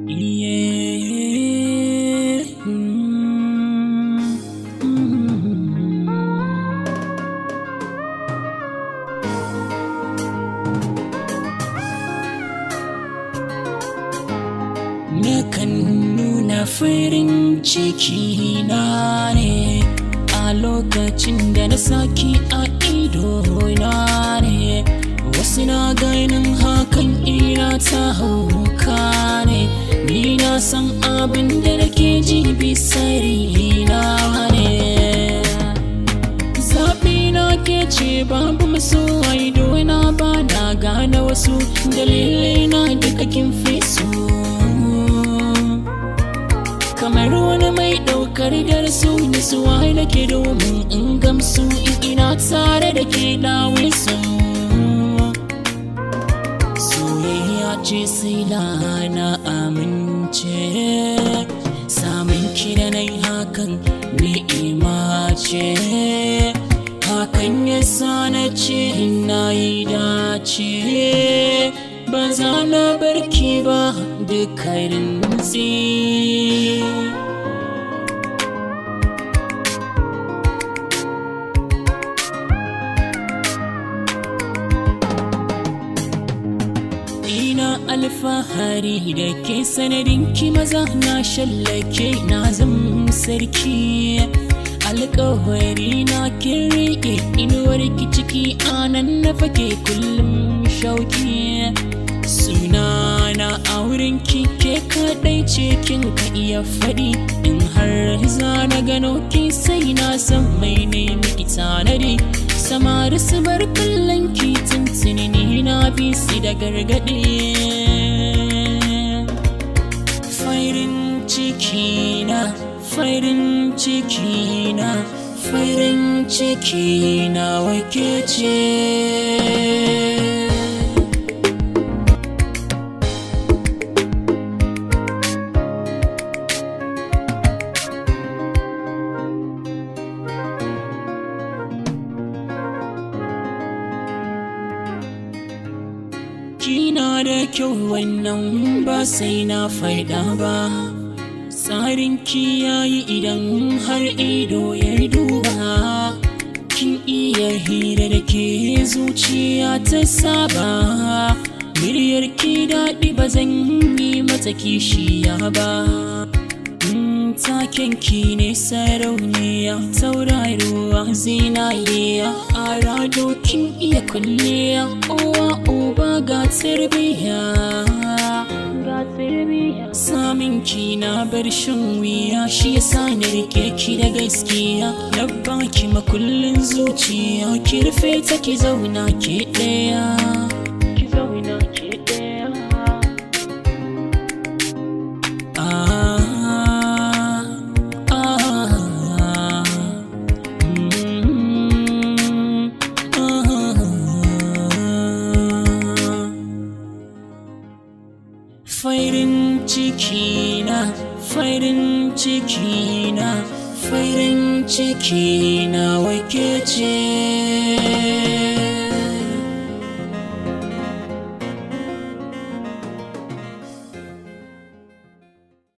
Yeah. Nakan nuna farin ciki na ne a lokacin da na saki a ido na ne. Wasu na ganin hakan ina ta hauka ne. Ni na san abin da nake ji bisa raina ne. Zaɓi na ke ce babu maso a ido na, ba na gane wasu dalilai na duka kin fi so. Kamar wani mai ɗaukar darsu nisuwa nake domin in gamsu in ina tare da ke dawo su. Soyayya ce sai na amince, samun ki da nai hakan ni'ima ce. Hakan yasa na ce na yi dace, ba za na bar ki ba dukkanin rintsi. Ina alfahari da ke sanadin ki maza na shallake na zama sarki. Alƙawari na kin riƙe inuwar ki ciki anan na fake kullum shauki. Sunana a wurin ki ke kaɗai ce kin ka iya faɗi. In har za na gano ki sai na san mai ne miki tanadi. Samari su bar kallon ki tuntuni ni na bi su da gargaɗi. Farin ciki na, farin ciki na, farin ciki na wake ce. Kina da kyau wannan ba sai na faɗa ba. Tsarin ki yayi idan har ido ya duba. Kin iya hira da ke zuciya ta saba. Muryar ki daɗi ba zan yi mata kishiya ba. Taken ki ne sarauniya, tauraruwa zinariya. A rado kin iya kulliya, uwa uba ga tarbiyya. Samin ki na bar shan wuya, shi yasa na rike ki da gaskiya. Na baki makullin zuciya, ki rufe ta ki zauna ke ɗaya. Farin ciki na, farin ciki na, farin ciki na wake ce.